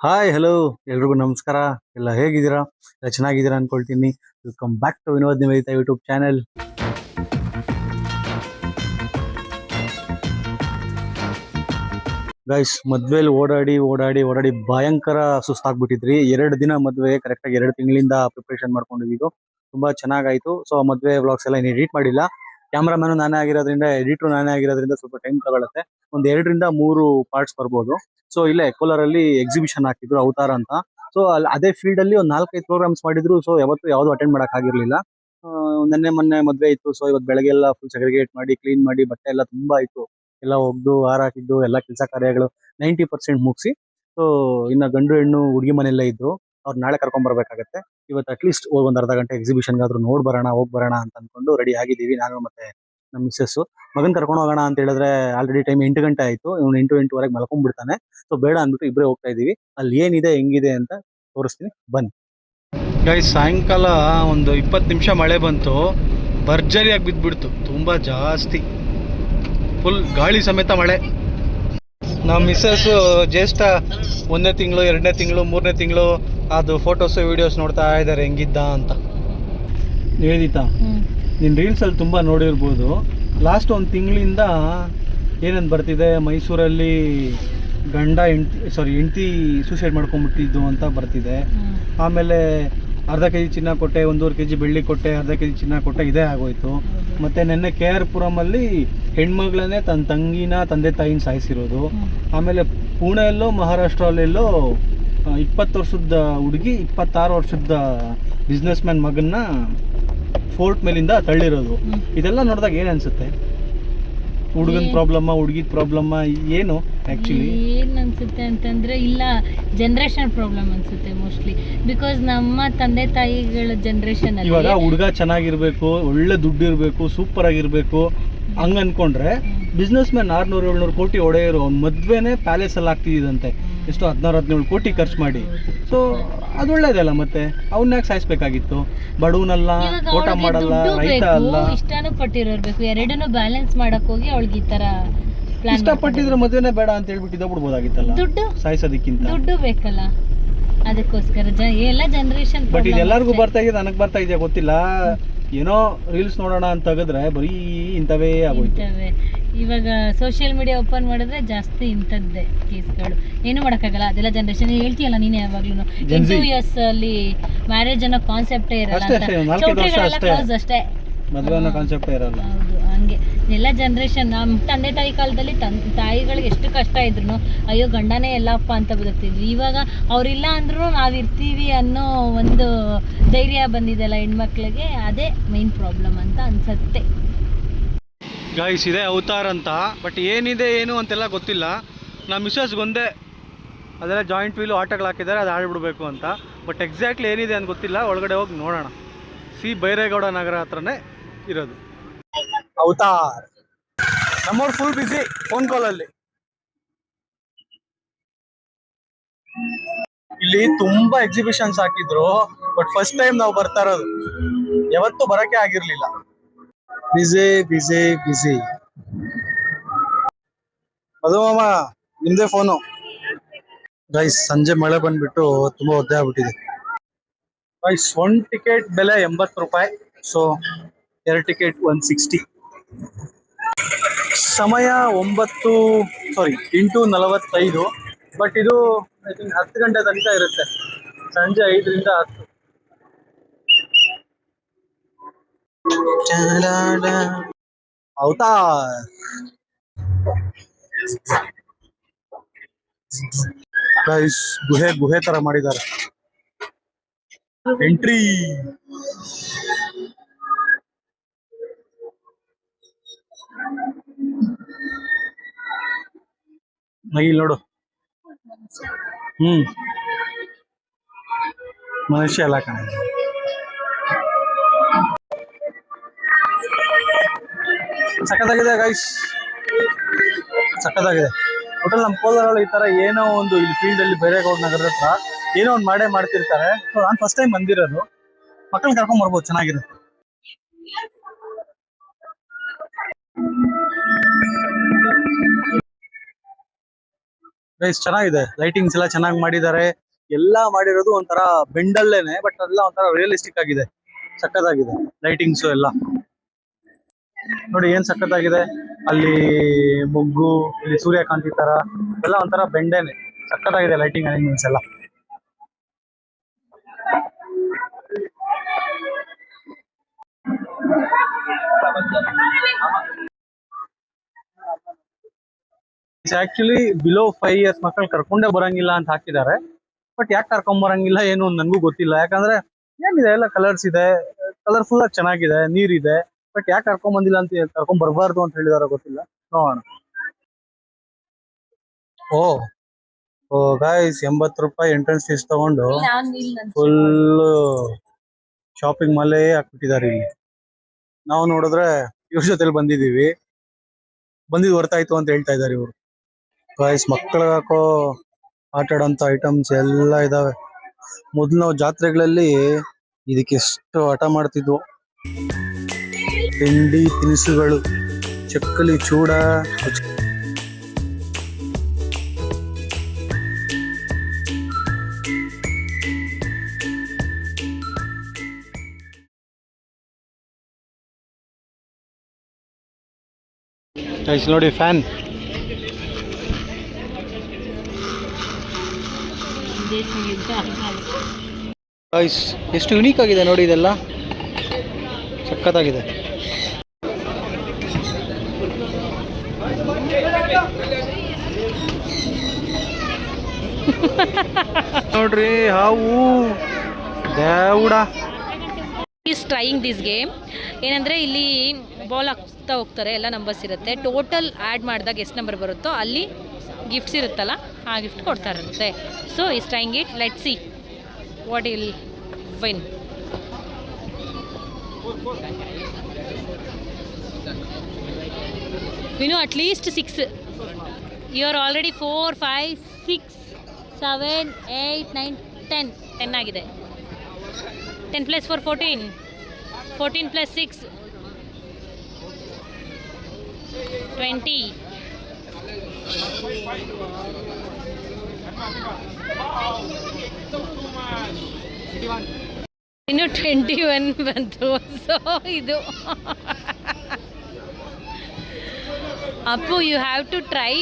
Hi hello ಎಲ್ರಿಗೂ ನಮಸ್ಕಾರ. ಎಲ್ಲ ಹೇಗಿದ್ದೀರಾ? ಎಲ್ಲ ಚೆನ್ನಾಗಿದ್ದೀರಾ ಅನ್ಕೊಳ್ತೀನಿ. Welcome back to Vinod Nivedita YouTube channel. Guys, ಮದ್ವೆಲಿ ಓಡಾಡಿ ಓಡಾಡಿ ಓಡಾಡಿ ಭಯಂಕರ ಸುಸ್ತಾಗ್ಬಿಟ್ಟಿದ್ರಿ. 2 ದಿನ ಮದ್ವೆ, ಕರೆಕ್ಟ್ ಆಗಿ 2 ತಿಂಗಳಿಂದ ಪ್ರಿಪರೇಷನ್ ಮಾಡ್ಕೊಂಡಿದ್ದು ತುಂಬಾ ಚೆನ್ನಾಗಾಯ್ತು. ಸೊ ಮದ್ವೆ ವ್ಲಾಗ್ಸ್ ಎಲ್ಲ ಎಡಿಟ್ ಮಾಡಿಲ್ಲ. ಕ್ಯಾಮ್ರಾಮನ್ ನಾನೇ ಆಗಿರೋದ್ರಿಂದ, ಎಡಿಟರ್ ನಾನೇ ಆಗಿರೋದ್ರಿಂದ ಸ್ವಲ್ಪ ಟೈಮ್ ತಗೊಳುತ್ತೆ. ಒಂದ್ 2 ರಿಂದ 3 ಪಾರ್ಟ್ಸ್ ಬರ್ಬೋದು. ಸೊ ಇಲ್ಲೇ ಕೋಲಾರಲ್ಲಿ ಎಕ್ಸಿಬಿಷನ್ ಹಾಕಿದ್ರು ಅವತಾರ ಅಂತ. ಸೊ ಅದೇ ಫೀಲ್ಡ್ ಅಲ್ಲಿ ಒಂದ್ 4-5 ಪ್ರೋಗ್ರಾಮ್ಸ್ ಮಾಡಿದ್ರು. ಸೊ ಯಾವ್ದು ಅಟೆಂಡ್ ಮಾಡಕ್ ಆಗಿರ್ಲಿಲ್ಲ. ನೆನ್ನೆ ಮೊನ್ನೆ ಮದ್ವೆ ಇತ್ತು. ಸೊ ಇವತ್ತು ಬೆಳಗ್ಗೆ ಎಲ್ಲ ಫುಲ್ ಸೆಗ್ರಿಗೇಟ್ ಮಾಡಿ ಕ್ಲೀನ್ ಮಾಡಿ ಬಟ್ಟೆ ಎಲ್ಲ ತುಂಬಾ ಇತ್ತು. ಎಲ್ಲ ಒಗ್ದು ಹಾರ ಹಾಕಿದ್ದು ಎಲ್ಲ ಕೆಲಸ ಕಾರ್ಯಗಳು 90% ಮುಗಿಸಿ. ಸೊ ಇನ್ನ ಗಂಡು ಹೆಣ್ಣು ಹುಡುಗಿ ಮನೆಯಲ್ಲೇ ಇದ್ರು. ಅವ್ರು ನಾಳೆ ಕರ್ಕೊಂಡ್ ಬರ್ಬೇಕಾಗತ್ತೆ. ಇವತ್ತು ಅಟ್ಲೀಸ್ಟ್ ಒಂದ್ ಅರ್ಧ ಗಂಟೆ ಎಕ್ಸಿಬಿಷನ್ ಆದ್ರೂ ನೋಡ್ ಬರೋಣ, ಹೋಗ್ ಬರೋಣ ಅಂತ ಅನ್ಕೊಂಡು ರೆಡಿ ಆಗಿದ್ದೀವಿ ನಾನು ಮತ್ತೆ ನಮ್ಮ ಮಿಸ್ಸಸ್. ಮಗನ್ ಕರ್ಕೊಂಡು ಹೋಗೋಣ ಅಂತ ಹೇಳಿದ್ರೆ ಆಲ್ರೆಡಿ ಟೈಮ್ 8 ಗಂಟೆ ಆಯ್ತು. ಇವ್ನು 8-8:15 ಮಲ್ಕೊಂಡ್ಬಿಡ್ತಾನೆ. ಸೊ ಬೇಡ ಅಂದ್ಬಿಟ್ಟು ಇಬ್ಬರೇ ಹೋಗ್ತಾ ಇದೀವಿ. ಅಲ್ಲಿ ಏನಿದೆ ಹೆಂಗಿದೆ ಅಂತ ತೋರಿಸ್ತೀನಿ, ಬನ್ನಿ. ಗೈಸ್, ಸಾಯಂಕಾಲ ಒಂದು 20 ನಿಮಿಷ ಮಳೆ ಬಂತು. ಭರ್ಜರಿಯಾಗಿ ಬಿದ್ದ್ಬಿಡ್ತು, ತುಂಬಾ ಜಾಸ್ತಿ, ಫುಲ್ ಗಾಳಿ ಸಮೇತ ಮಳೆ. ನಮ್ಮ ಮಿಸ್ಸಸ್ ಜ್ಯೇಷ್ಠ 1ನೇ ತಿಂಗಳು 2ನೇ ತಿಂಗಳು 3ನೇ ತಿಂಗಳು ಅದು ಫೋಟೋಸ್ ವಿಡಿಯೋಸ್ ನೋಡ್ತಾ ಇದ್ದಾರೆ ಹೆಂಗಿದ್ದ ಅಂತ. ನಿವೇದಿತಾ, ನೀನು ರೀಲ್ಸಲ್ಲಿ ತುಂಬ ನೋಡಿರ್ಬೋದು. ಲಾಸ್ಟ್ ಒಂದು ತಿಂಗಳಿಂದ ಏನಂತ ಬರ್ತಿದೆ, ಮೈಸೂರಲ್ಲಿ ಹೆಂಡತಿ ಸೂಸೈಡ್ ಮಾಡ್ಕೊಂಡ್ಬಿಟ್ಟಿದ್ದು ಅಂತ ಬರ್ತಿದೆ. ಆಮೇಲೆ ಅರ್ಧ ಕೆಜಿ ಚಿನ್ನ ಕೊಟ್ಟೆ, 1.5 ಕೆಜಿ ಬೆಳ್ಳಿ ಕೊಟ್ಟೆ, ಅರ್ಧ ಕೆಜಿ ಚಿನ್ನ ಕೊಟ್ಟೆ, ಇದೇ ಆಗೋಯ್ತು. ಮತ್ತು ನೆನ್ನೆ KR ಪುರಮಲ್ಲಿ ಹೆಣ್ಮಗಳನ್ನೇ ತನ್ನ ತಂಗಿನ ತಂದೆ ತಾಯಿನ ಸಾಯಿಸಿರೋದು. ಆಮೇಲೆ ಪುಣೆಯಲ್ಲೋ ಮಹಾರಾಷ್ಟ್ರಲ್ಲೆಲ್ಲೋ 20 ವರ್ಷದ ಹುಡುಗಿ 26 ವರ್ಷದ ಬಿಸ್ನೆಸ್ ಮ್ಯಾನ್ ಮಗನ್ನ ಫೋರ್ಟ್ ಮೇಲಿಂದ ತಳ್ಳಿರೋದು. ಇದೆಲ್ಲ ನೋಡಿದಾಗ ಏನು ಅನಿಸುತ್ತೆ? ಹುಡುಗನ ಪ್ರಾಬ್ಲಮ್ಮ, ಹುಡುಗಿದ ಪ್ರಾಬ್ಲಮ್ಮ, ಏನು ಆ್ಯಕ್ಚುಲಿ ಏನು ಅನಿಸುತ್ತೆ ಅಂತಂದರೆ, ಇಲ್ಲ ಜನ್ರೇಷನ್ ಪ್ರಾಬ್ಲಮ್ ಅನಿಸುತ್ತೆ ಮೋಸ್ಟ್ಲಿ. ಬಿಕಾಸ್ ನಮ್ಮ ತಂದೆ ತಾಯಿಗಳ ಜನ್ರೇಷನ್ ಇವಾಗ ಹುಡುಗ ಚೆನ್ನಾಗಿರ್ಬೇಕು, ಒಳ್ಳೆ ದುಡ್ಡು ಇರಬೇಕು, ಸೂಪರ್ ಆಗಿರ್ಬೇಕು ಹಂಗೆ ಅನ್ಕೊಂಡ್ರೆ ಬಿಸ್ನೆಸ್ ಮ್ಯಾನ್ 600-700 ಕೋಟಿ ಒಡೆಯರು ಅವ್ನ ಮದ್ವೆನೇ ಪ್ಯಾಲೇಸಲ್ಲಿ ಆಗ್ತಿದ್ದಂತೆ. ಎಷ್ಟು 16-17 ಕೋಟಿ ಖರ್ಚು ಮಾಡಿ. ಸೊ ಅದು ಒಳ್ಳೇದಲ್ಲ, ಮತ್ತೆ ಅವನ್ನ ಯಾಕೆ ಸಾಯಿಸ್ಬೇಕಾಗಿತ್ತು? ಬಡವನಲ್ಲ, ಊಟ ಮಾಡಲ್ಲ, ರೈತ ಅಲ್ಲ, ಇಷ್ಟನೂ ಪಟ್ಟಿರೋರ್ಬೇಕು, ಎರಡನ್ನೂ ಬ್ಯಾಲೆನ್ಸ್ ಮಾಡಕ್ ಹೋಗಿ ಅವಳಿಗೆ ಈ ತರ ಇಷ್ಟಪಟ್ಟಿದ್ರೆ ಮದ್ವೆನೇ ಬೇಡ ಅಂತ ಹೇಳ್ಬಿಟ್ಟು ಇದ್ಬಿಡ್ಬೋದಾಗಿತ್ತಲ್ಲ. ದುಡ್ಡು ಸಾಯಿಸೋದಕ್ಕಿಂತ ದುಡ್ಡು ಬೇಕಲ್ಲ, ಅದಕ್ಕೋಸ್ಕರ ಎಲ್ಲ ಜನರೇಷನ್. ಬಟ್ ಇದೆಲ್ಲರಿಗೂ ಬರ್ತಾ ಇದೆ, ನನಗೆ ಬರ್ತಾ ಇದೆಯಾ ಗೊತ್ತಿಲ್ಲ. ಏನೋ ರೀಲ್ಸ್ ನೋಡೋಣ ಅಂತ ತೆಗೆದ್ರೆ ಬರೀ ಇಂಥವೇ ಆಗೋಯ್ತು. ಇವಾಗ ಸೋಷಿಯಲ್ ಮೀಡಿಯಾ ಓಪನ್ ಮಾಡಿದ್ರೆ ಜಾಸ್ತಿ ಇಂಥದ್ದೇ ಕೇಸ್ಗಳು. ಏನು ಮಾಡೋಕ್ಕಾಗಲ್ಲ, ಅದೆಲ್ಲ ಜನರೇಷನ್. ಹೇಳ್ತೀಯಲ್ಲ ನೀನು, ಯಾವಾಗ್ಲೂ 2 ಇಯರ್ಸ್ ಅಲ್ಲಿ ಮ್ಯಾರೇಜ್ ಅನ್ನೋ ಕಾನ್ಸೆಪ್ಟೇ ಇರಲ್ಲ, ಅಷ್ಟೇ ಮದುವೆ ಅನ್ನೋ ಕಾನ್ಸೆಪ್ಟೇ ಇರಲ್ಲ. ಹೌದು, ಹಂಗೆ ಎಲ್ಲ ಜನರೇಷನ್. ನಮ್ಮ ತಂದೆ ತಾಯಿ ಕಾಲದಲ್ಲಿ ತಾಯಿಗಳಿಗೆ ಎಷ್ಟು ಕಷ್ಟ ಇದ್ರು, ಅಯ್ಯೋ ಗಂಡನೇ ಎಲ್ಲಪ್ಪ ಅಂತ ಬದುಕ್ತಿದ್ವಿ. ಇವಾಗ ಅವ್ರಿಲ್ಲ ಅಂದ್ರೂ ನಾವಿರ್ತೀವಿ ಅನ್ನೋ ಒಂದು ಧೈರ್ಯ ಬಂದಿದೆಲ್ಲ ಹೆಣ್ಮಕ್ಳಿಗೆ. ಅದೇ ಮೇನ್ ಪ್ರಾಬ್ಲಮ್ ಅಂತ ಅನ್ಸತ್ತೆ. ಗೈಸ್, ಇದೆ ಅವತಾರ ಅಂತ, ಬಟ್ ಏನಿದೆ ಏನು ಅಂತೆಲ್ಲ ಗೊತ್ತಿಲ್ಲ. ನಮ್ಮ ಮಿಸ್ಸಸ್ಗೊಂದೇ ಅದೆಲ್ಲ ಜಾಯಿಂಟ್ ವೀಲು ಆಟೋಗಳು ಹಾಕಿದ್ದಾರೆ, ಅದು ಆಡ್ಬಿಡ್ಬೇಕು ಅಂತ. ಬಟ್ ಎಕ್ಸಾಕ್ಟ್ಲಿ ಏನಿದೆ ಅಂತ ಗೊತ್ತಿಲ್ಲ. ಒಳಗಡೆ ಹೋಗಿ ನೋಡೋಣ. ಬೈರೇಗೌಡ ನಗರ ಹತ್ರನೇ ಇರೋದು ಅವತಾರ್. ನಮ್ಮವ್ರು ಫುಲ್ ಬಿಸಿ ಫೋನ್ ಕಾಲಲ್ಲಿ. ಇಲ್ಲಿ ತುಂಬಾ ಎಕ್ಸಿಬಿಷನ್ಸ್ ಹಾಕಿದ್ರು, ಬಟ್ ಫಸ್ಟ್ ಟೈಮ್ ನಾವು ಬರ್ತಾ ಇರೋದು. ಯಾವತ್ತೂ ಬರಕ್ಕೆ ಆಗಿರ್ಲಿಲ್ಲ. ಬಿಸಿ ಬಿಸಿ ಬಿಸಿ. ಅದು ಮಾಮ, ನಿಮ್ದೇ ಫೋನು. ಗೈಸ್, ಸಂಜೆ ಮಳೆ ಬಂದ್ಬಿಟ್ಟು ತುಂಬಾ ಒದ್ದೆ ಆಗ್ಬಿಟ್ಟಿದೆ. ಗೈಸ್, 1 ಟಿಕೆಟ್ ಬೆಲೆ 80 ರೂಪಾಯಿ. So 2 ticket 160. ಸಮಯ 8:45. ಬಟ್ ಇದು ಐ ಥಿಂಕ್ 10 ಗಂಟೆ ತನಕ ಇರುತ್ತೆ, ಸಂಜೆ 5ರಿಂದ 10. ಹೌದಾ ಗೈಸ್, ಗುಹೆ ತರ ಮಾಡಿದ್ದಾರೆ. ಎಂಟ್ರಿ. ಇಲ್ಲಿ ನೋಡು, ಮನುಷ್ಯ ಎಲ್ಲ ಕಣ. ಸಖತ್ತಾಗಿದೆ ಗೈಸ್, ಸಖತ್ತಾಗಿದೆ. ಒಟ್ಟಲ್ಲಿ ನಮ್ಮ ಕೋಲಾರಲ್ಲಿ ಈ ತರ ಏನೋ ಒಂದು ಇಲ್ಲಿ ಫೀಲ್ಡ್ ಅಲ್ಲಿ ಬೈರೇಗೌಡ ನಗರದ ಹತ್ರ ಏನೋ ಒಂದು ಮಾಡೇ ಮಾಡ್ತಿರ್ತಾರೆ. ಸೊ ನಾನು ಫಸ್ಟ್ ಟೈಮ್ ಬಂದಿರೋದು. ಮಕ್ಕಳನ್ನ ಕರ್ಕೊಂಡ್ ಬರ್ಬೋದು, ಚೆನ್ನಾಗಿರುತ್ತೆ. ಗೈಸ್ ಚೆನ್ನಾಗಿದೆ, ಲೈಟಿಂಗ್ಸ್ ಎಲ್ಲ ಚೆನ್ನಾಗಿ ಮಾಡಿದ್ದಾರೆ. ಎಲ್ಲ ಮಾಡಿರೋದು ಒಂಥರ ಬೆಂಡಲ್ಲೇನೆ, ಬಟ್ ಅದೆಲ್ಲ ಒಂಥರ ರಿಯಲಿಸ್ಟಿಕ್ ಆಗಿದೆ, ಸಖತ್ತಾಗಿದೆ ಲೈಟಿಂಗ್ಸ್ ಎಲ್ಲ. ನೋಡಿ ಏನ್ ಸಖತ್ತಾಗಿದೆ, ಅಲ್ಲಿ ಮೊಗ್ಗು, ಇಲ್ಲಿ ಸೂರ್ಯಕಾಂತಿ ತರ ಎಲ್ಲ ಒಂಥರ ಬೆಂಡೇನೆ, ಸಖತ್ತಾಗಿದೆ ಲೈಟಿಂಗ್ ಅರೇಂಜ್ಮೆಂಟ್ಸ್ ಎಲ್ಲ. ಆಕ್ಚುಲಿ ಬಿಲೋ 5 years ಮಕ್ಕಳು ಕರ್ಕೊಂಡೇ ಬರಂಗಿಲ್ಲ ಅಂತ ಹಾಕಿದ್ದಾರೆ. ಬಟ್ ಯಾಕೆ ಕರ್ಕೊಂಡ್ ಬರಂಗಿಲ್ಲ ಏನು ನನ್ಗೂ ಗೊತ್ತಿಲ್ಲ. ಯಾಕಂದ್ರೆ ಏನಿದೆ, ಎಲ್ಲ ಕಲರ್ಸ್ ಇದೆ, ಕಲರ್ಫುಲ್ ಆಗಿ ಚೆನ್ನಾಗಿದೆ, ನೀರಿದೆ. ಬಟ್ ಯಾಕೆ ಕರ್ಕೊಂಡ್ ಬಂದಿಲ್ಲ ಅಂತ, ಕರ್ಕೊಂಡ್ ಬರಬಾರ್ದು ಅಂತ ಹೇಳಿದಾರ ಗೊತ್ತಿಲ್ಲ, ನೋಡೋಣ. ಓ ಓ ಗಾಯ್ಸ್, 80 ರೂಪಾಯಿ ಎಂಟ್ರೆನ್ಸ್ ಫೀಸ್ ತಗೊಂಡು ಫುಲ್ ಶಾಪಿಂಗ್ ಮಾಲೇ ಹಾಕ್ಬಿಟ್ಟಿದ್ದಾರೆ ಇಲ್ಲಿ. ನಾವು ನೋಡಿದ್ರೆ ಇವ್ರ ಜೊತೆಲಿ ಬಂದಿದೀವಿ, ಬಂದಿದ್ ಹೊರ್ತಾಯ್ತು ಅಂತ ಹೇಳ್ತಾ ಇದಾರೆ ಇವ್ರು. ಗಾಯ್ಸ್, ಮಕ್ಕಳಿಗೆ ಹಾಕೋ ಆಟ ಆಡೋಂತ ಐಟಮ್ಸ್ ಎಲ್ಲ ಇದಾವೆ. ಮೊದ್ಲು ನಾವು ಜಾತ್ರೆಗಳಲ್ಲಿ ಇದಕ್ಕೆ ಎಷ್ಟು ಆಟ ಮಾಡ್ತಿದ್ವು. ತಿಂಡಿ ತಿನಿಸುಗಳು, ಚಕ್ಕಲಿ, ಚೂಡ. ಗೈಸ್ ನೋಡಿ ಫ್ಯಾನ್, ಗೈಸ್ ಎಷ್ಟು ಯುನೀಕ್ ಆಗಿದೆ ನೋಡಿ, ಇದೆಲ್ಲ ಸಖತ್ತಾಗಿದೆ. ನೋಡ್ರಿ ಹಾವು ದೇವುಡ. Is trying this game. ಏನಂದರೆ ಇಲ್ಲಿ ಬಾಲ್ ಹಾಕ್ತಾ ಹೋಗ್ತಾರೆ, ಎಲ್ಲ ನಂಬರ್ಸ್ ಇರುತ್ತೆ. ಟೋಟಲ್ ಆ್ಯಡ್ ಮಾಡಿದಾಗ ಎಷ್ಟು ನಂಬರ್ ಬರುತ್ತೋ ಅಲ್ಲಿ ಗಿಫ್ಟ್ಸ್ ಇರುತ್ತಲ್ಲ, ಆ ಗಿಫ್ಟ್ ಕೊಡ್ತಾ ಇರುತ್ತೆ. So is trying it, let see what will win. Win at least 6. You are already 4, 5, 6, 7, 8, 9, 10 ಆಗಿದೆ. 10 + 4 14, 14 + 6 20. ಇನ್ನು 21 ಬಂತು. ಸೊ ಇದು Appu, you have to try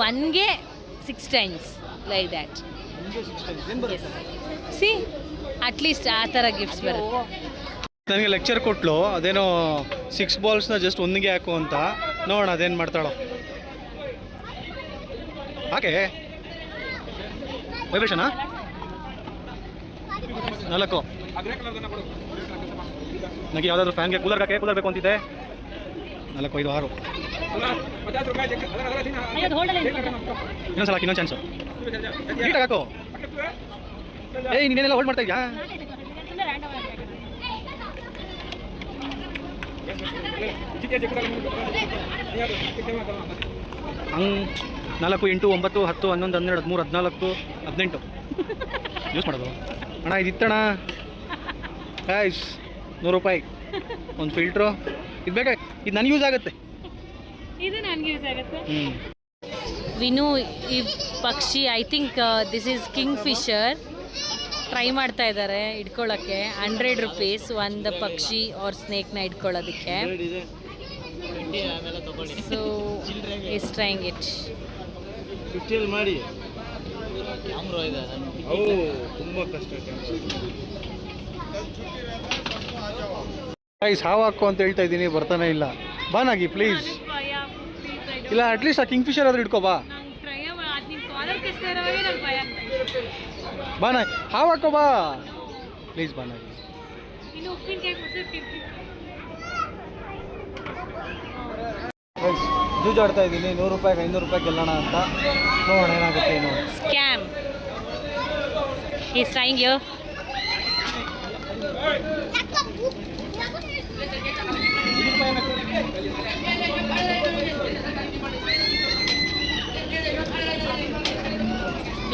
ಒನ್ಗೆ 6 times like that. See at least ಆ ಥರ ಗಿಫ್ಟ್ಸ್ ಬರುತ್ತೆ. ನನಗೆ ಲೆಕ್ಚರ್ ಕೊಟ್ಲು, ಅದೇನೋ 6 ಬಾಲ್ಸ್ನ ಜಸ್ಟ್ ಒಂದಿಗೆ ಹಾಕು ಅಂತ. ನೋಡೋಣ ಅದೇನು ಮಾಡ್ತಾಳೋ. ಹಾಗೆ ವೈಬ್ರೇಷನಾ 4. ನನಗೆ ಯಾವುದಾದ್ರೂ ಫ್ಯಾನ್ಗೆ ಕೂಲರ್ ಬೇಕು ಅಂತಿದ್ದೆ. 4, 5, 6. ಇನ್ನೊಂದ್ಸಲ ಹಾಕಿ, ಇನ್ನೊಂದು ಚಾನ್ಸು. ನೀಟಾಗಿ ಹಾಕು. ಏಯ್, ನೀನೇನೆಲ್ಲ ಹೋಲ್ಡ್ ಮಾಡ್ತಾ ಇದೆಯಾ? ಹಂಗೆ 4, 8, 9, 10, 11, 12, 13, 14, 18 ಯೂಸ್ ಮಾಡೋದು. ಅಣ್ಣ ಇದಿತ್ತಣ್ಣ ಗೈಸ್, 100 ರೂಪಾಯಿ ಒಂದು ಫಿಲ್ಟ್ರು. ಇದು ಬೇಕಾ? ಇದು ನನಗೆ ಯೂಸ್ ಆಗುತ್ತೆ. ಇದು ನನಗೆ ಯೂಸ್ ಆಗುತ್ತೆ. ವಿನು, ಈ ಪಕ್ಷಿ I think this is kingfisher. Try ಮಾಡ್ತಾ ಇದ್ದಾರೆ ಇಟ್ಕೊಳ್ಳೋಕ್ಕೆ. 100 rupees ಒಂದು ಪಕ್ಷಿ ಆರ್ ಸ್ನೇಕ್ನ ಇಟ್ಕೊಳ್ಳೋದಕ್ಕೆ. So is trying it. 50 ಮಾಡಿ ತುಂಬ ಕಷ್ಟ. ಗೈಸ್, ಹಾವು ಹಾಕು ಅಂತ ಹೇಳ್ತಾ ಇದ್ದೀನಿ, ಬರ್ತಾನೆ ಇಲ್ಲ. ಬಾನಾಗಿ ಪ್ಲೀಸ್. ಇಲ್ಲ ಅಟ್ಲೀಸ್ಟ್ ಆ ಕಿಂಗ್ ಫಿಶರ್ ಆದ್ರೂ ಇಟ್ಕೋ ಬಾ. ಬಾನ, ಹಾವು ಹಾಕೋ ಬಾ ಪ್ಲೀಸ್. ಬಾನಾಗಿ ಜೂಜಾಡ್ತಾ ಇದ್ದೀನಿ, 100 ರೂಪಾಯಿಗೆ 500 ರೂಪಾಯಿ ಗೆಲ್ಲೋಣ ಅಂತ. ನೋಡೋಣ ಏನಾಗುತ್ತೆ. ಏನು scam is trying you.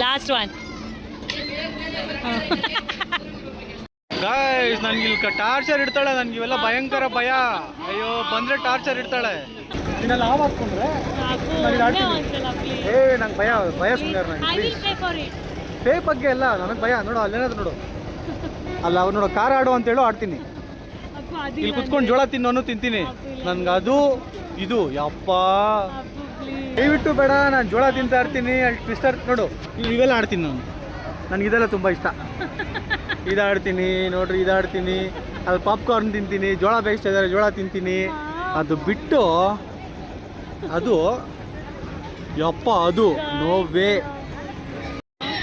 Last one. Guys, ನನಗೆ ಇಲ್ಲಿ ಟಾರ್ಚರ್ ಇಡ್ತಾಳೆ. ನನಗೆ ಇವೆಲ್ಲ ಭಯಂಕರ ಭಯ. ಅಯ್ಯೋ, ಬಂದರೆ ಟಾರ್ಚರ್ ಇಡ್ತಾಳೆ. ನೀನೆಲ್ಲ ಆವ್ ಹಾಕ್ಕೊಂಡ್ರೆ ನಾನು ಆಡ್ತೀನಿ. ನಂಗೆ ಭಯ ಸುಮ್ಮನೆ ನನಗೆ ಪೇ ಬಗ್ಗೆ ಎಲ್ಲ ನನಗೆ ಭಯ. ನೋಡು ಅಲ್ಲೇನಾದ್ರು ನೋಡು, ಅಲ್ಲ ಅವ್ರು ನೋಡು ಕಾರ್ ಆಡು ಅಂತೇಳು ಆಡ್ತೀನಿ. ಇಲ್ಲಿ ಕುತ್ಕೊಂಡು ಜೋಳ ತಿನ್ನೋನು ತಿಂತೀನಿ. ನನ್ಗೆ ಅದು ಇದು ಯಪ್ಪ ದಯವಿಟ್ಟು ಬೇಡ. ನಾನು ಜೋಳ ತಿಂತಾ ಇರ್ತೀನಿ, ಅಲ್ಲಿ ಟ್ವಿಸ್ಟರ್ ನೋಡು ಇವೆಲ್ಲ ಆಡ್ತೀನಿ ನಾನು. ನನಗಿದೆಲ್ಲ ತುಂಬ ಇಷ್ಟ. ಇದಾಡ್ತೀನಿ ನೋಡ್ರಿ, ಇದಾಡ್ತೀನಿ. ಅಲ್ಲಿ ಪಾಪ್ಕಾರ್ನ್ ತಿಂತೀನಿ, ಜೋಳ ಬೇಯಿಸ್ತಾ ಇದ್ದಾರೆ ಜೋಳ ತಿಂತೀನಿ. ಅದು ಬಿಟ್ಟು ಅದು ಯಪ್ಪ ಅದು ನೋ ವೇ.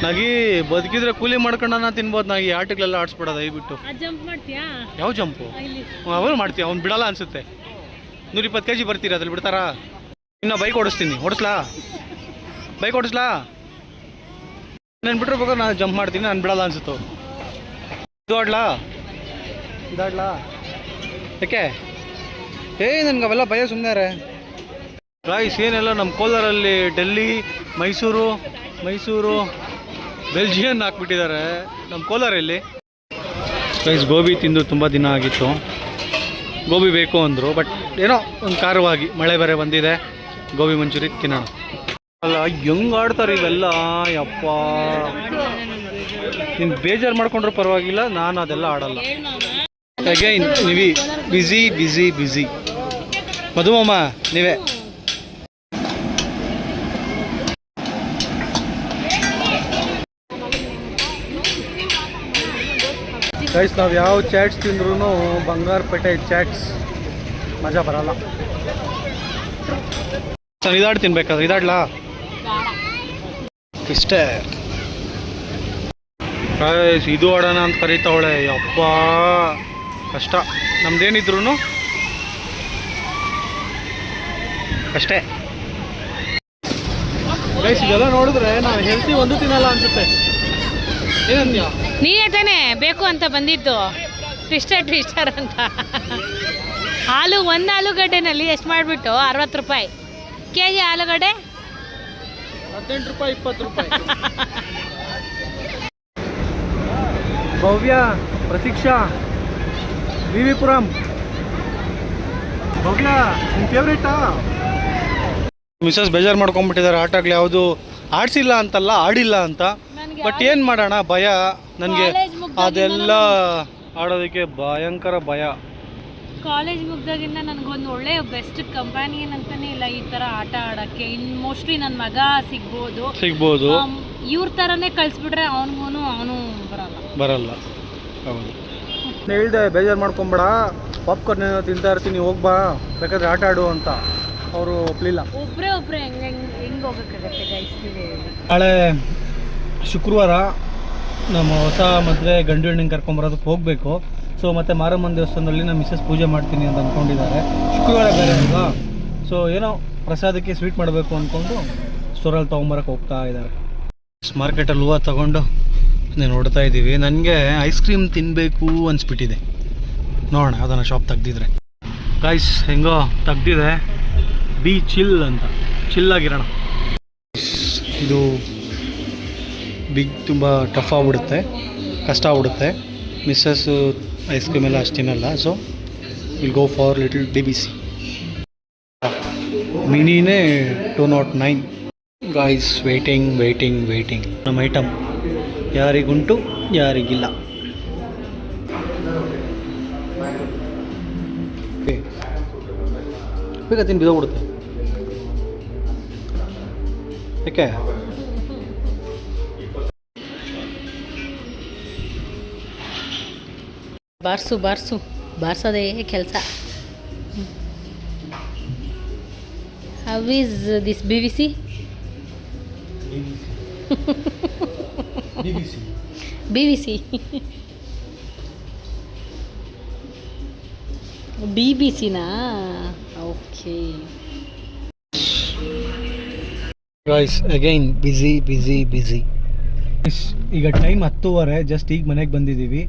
ನಾಗಿ ಬದುಕಿದ್ರೆ ಕೂಲಿ ಮಾಡ್ಕೊಂಡ ತಿನ್ಬೋದು. ನಾಗಿ ಆಟಗಳೆಲ್ಲ ಆಡಿಸ್ಬಿಡೋದು ದಯವಿಟ್ಟು. ಯಾವ ಜಂಪು ಅವನು ಮಾಡ್ತೀವಿ, ಅವ್ನು ಬಿಡಲ್ಲ ಅನ್ಸುತ್ತೆ. 120 kg ಬರ್ತೀರ ಅದ್ರಲ್ಲಿ ಬಿಡ್ತಾರಾ? ಇನ್ನು ಬೈಕ್ ಓಡಿಸ್ತೀನಿ, ಓಡಿಸ್ಲಾ? ಬೈಕ್ ಓಡಿಸ್ಲಾ? ನಾನು ಬಿಟ್ಟಿರ್ಬೇಕು, ನಾನು ಜಂಪ್ ಮಾಡ್ತೀನಿ, ನಾನು ಬಿಡಲ್ಲ ಅನ್ಸುತ್ತೋ. ಇದು ಆಡ್ಲಾ? ಇದಾಡ್ಲಾ? ಯಾಕೆ ನನಗೆ ಅವೆಲ್ಲ ಭಯ. ಸುಮ್ಮನೆ ಗಾಯ್ಸ್ ಏನೆಲ್ಲ ನಮ್ಮ ಕೋಲಾರಲ್ಲಿ ಡೆಲ್ಲಿ ಮೈಸೂರು ಬೆಲ್ಜಿಯನ್ ಹಾಕ್ಬಿಟ್ಟಿದ್ದಾರೆ ನಮ್ಮ ಕೋಲಾರಲ್ಲಿ. ಗೈಸ್ ಗೋಬಿ ತಿಂದು ತುಂಬ ದಿನ ಆಗಿತ್ತು, ಗೋಬಿ ಬೇಕು ಅಂದರು. ಬಟ್ ಏನೋ ಒಂದು ಖಾರವಾಗಿ ಮಳೆ ಬೇರೆ ಬಂದಿದೆ, ಗೋಬಿ ಮಂಚೂರಿ ತಿನ್ನೋಣ. ಅಲ್ಲ ಹೆಂಗೆ ಆಡ್ತಾರೆ ಇವೆಲ್ಲ ಯಪ್ಪ. ನೀನು ಬೇಜಾರು ಮಾಡ್ಕೊಂಡ್ರೂ ಪರವಾಗಿಲ್ಲ, ನಾನು ಅದೆಲ್ಲ ಆಡಲ್ಲ. ಅಗೈನ್ ನೀವಿ ಬಿಸಿ ಮಧುಮಮ್ಮ ನೀವೇ. ಗೈಸ್ ನಾವು ಯಾವ ಚಾಟ್ಸ್ ತಿಂದ್ರೂ ಬಂಗಾರಪೇಟೆ ಚಾಟ್ಸ್ ಮಜಾ ಬರಲ್ಲ. ನಾನು ಇದಾಡ್ತೀನಿ, ಬೇಕಾದ್ರೆ ಇದಾಡ್ಲಾ? ಇಷ್ಟೇ ಗೈಸ್. ಇದು ಆಡೋಣ ಅಂತ ಕರೀತಾವಳೆ ಯಪ್ಪ, ಕಷ್ಟ. ನಮ್ದೇನಿದ್ರು ಅಷ್ಟೇ ಗೈಸ್. ಇದೆಲ್ಲ ನೋಡಿದ್ರೆ ನಾವು ಹೆಲ್ತಿ ಒಂದು ತಿನ್ನಲ್ಲ ಅನ್ಸುತ್ತೆ. ಏನಂತೀಯ? ನೀನೇ ತಾನೇ ಬೇಕು ಅಂತ ಬಂದಿದ್ದು ಟ್ವಿಸ್ಟರ್ ಅಂತ. ಒಂದು ಆಲೂಗಡ್ಡೆನಲ್ಲಿ ಎಷ್ಟು ಮಾಡಿಬಿಟ್ಟು 60 ರೂಪಾಯಿ kg ಆಲೂಗಡ್ಡೆ. 18 ರೂಪಾಯಿ 20 ರೂಪಾಯಿ. ಭವ್ಯ, ಪ್ರತೀಕ್ಷಾ, ವಿವಿಪುರಂ. ಭವ್ಯ ನಿಮ್ಮ ಫೇವ್ರೇಟಾ? ಮಿಸಸ್ ಬೇಜಾರು ಮಾಡ್ಕೊಂಡ್ಬಿಟ್ಟಿದ್ದಾರೆ. ಆಟಗಳು ಯಾವುದು ಆಡಿಸಿಲ್ಲ ಅಂತಲ್ಲ, ಆಡಿಲ್ಲ ಅಂತ. ಬಟ್ ಏನು ಮಾಡೋಣ, ಭಯ ನನಗೆ ಅದೆಲ್ಲ ಆಡೋದಕ್ಕೆ ಭಯಂಕರ ಭಯ. ಕಾಲೇಜ್ ಮುಗ್ದಾಗಿಂದ ನನಗೊಂದು ಒಳ್ಳೆ ಬೆಸ್ಟ್ ಕಂಪ್ಯಾನಿಯನ್ ಅಂತಾನೆ ಇಲ್ಲ ಈ ಥರ ಆಟ ಆಡೋಕ್ಕೆ. ಇನ್ನು ಮೋಸ್ಟ್ಲಿ ನನ್ನ ಮಗ ಸಿಗ್ಬೋದು. ಇವ್ರ ಥರನೇ ಕಳಿಸ್ಬಿಟ್ರೆ ಅವನು ಬರಲ್ಲ. ಹೌದು ಹೇಳ್ದೆ, ಬೇಜಾರು ಮಾಡ್ಕೊಂಬೇಡ, ಪಾಪ್ಕಾರ್ನ್ ಏನೋ ತಿಂತಾ ಇರ್ತೀನಿ, ಹೋಗ್ಬಾ ಬೇಕಾದ್ರೆ ಆಟ ಆಡು ಅಂತ. ಅವರು ಒಪ್ಪಲಿಲ್ಲ. ಒಬ್ಬರೇ ಹೆಂಗೆ ಹೋಗೋಕ್ಕಾಗತ್ತೆ ಗೈಸ್? ನಾಳೆ ಶುಕ್ರವಾರ ನಮ್ಮ ಹೊಸ ಮದುವೆ ಗಂಡು ಹೆಣ್ಣಿಗೆ ಕರ್ಕೊಂಬರೋದಕ್ಕೆ ಹೋಗಬೇಕು. ಸೊ ಮತ್ತು ಮಾರಮ್ಮನ ದೇವಸ್ಥಾನದಲ್ಲಿ ನಮ್ಮ ಮಿಸ್ಸಸ್ ಪೂಜೆ ಮಾಡ್ತೀನಿ ಅಂತ ಅಂದ್ಕೊಂಡಿದ್ದಾರೆ. ಶುಕ್ರವಾರ ಬೇರೆ ಅಲ್ವಾ? ಸೊ ಏನೋ ಪ್ರಸಾದಕ್ಕೆ ಸ್ವೀಟ್ ಮಾಡಬೇಕು ಅಂದ್ಕೊಂಡು ಸ್ಟೋರಲ್ಲಿ ತೊಗೊಂಬರಕ್ಕೆ ಹೋಗ್ತಾ ಇದ್ದಾರೆ. ಮಾರ್ಕೆಟಲ್ಲಿ ಹೂವು ತೊಗೊಂಡು ನೋಡ್ತಾ ಇದ್ದೀವಿ. ನನಗೆ ಐಸ್ ಕ್ರೀಮ್ ತಿನ್ನಬೇಕು ಅನಿಸ್ಬಿಟ್ಟಿದೆ. ನೋಡೋಣ ಅದನ್ನು ಶಾಪ್ ತೆಗ್ದಿದ್ರೆ. ಗೈಸ್ ಹೆಂಗೋ ತೆಗ್ದಿದೆ, ಬಿ ಚಿಲ್ ಅಂತ, ಚಿಲ್ಲಾಗಿರೋಣ. ಇದು ತುಂಬ ಟಫ್ ಆಗ್ಬಿಡುತ್ತೆ, ಕಷ್ಟ ಆಗ್ಬಿಡುತ್ತೆ. ಮಿಸ್ಸಸ್ಸು ಐಸ್ ಕ್ರೀಮ್ ಎಲ್ಲ ಅಷ್ಟು ತಿನ್ನಲ್ಲ. So will go for little BBC. ಮಿನಿನೇ 209. Guys waiting. ನಮ್ಮ ಐಟಮ್ ಯಾರಿಗುಂಟು ಯಾರಿಗಿಲ್ಲ. ಬೇಗ ತಿಂದು ಬಿದ್ದೋಗ್ಬಿಡುತ್ತೆ. ಯಾಕೆ? ಬಾರ್ಸೋದೇ ಕೆಲಸ. How is this BBC? BBCನಾ? ಓಕೆ ಗೈಸ್ ಅಗೈನ್ ಬಿಸಿ. ಈಗ ಟೈಮ್ 10:30. ಜಸ್ಟ್ ಈಗ ಮನೆಗೆ ಬಂದಿದ್ದೀವಿ.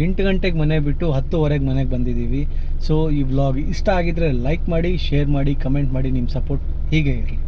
8 ಗಂಟೆಗೆ ಮನೆ ಬಿಟ್ಟು 10:30ಗೆ ಮನೆಗೆ ಬಂದಿದ್ದೀವಿ. ಸೊ ಈ ವ್ಲಾಗ್ ಇಷ್ಟ ಆಗಿದ್ರೆ ಲೈಕ್ ಮಾಡಿ, ಶೇರ್ ಮಾಡಿ, ಕಮೆಂಟ್ ಮಾಡಿ. ನಿಮ್ಮ ಸಪೋರ್ಟ್ ಹೀಗೆ ಇರಲಿ.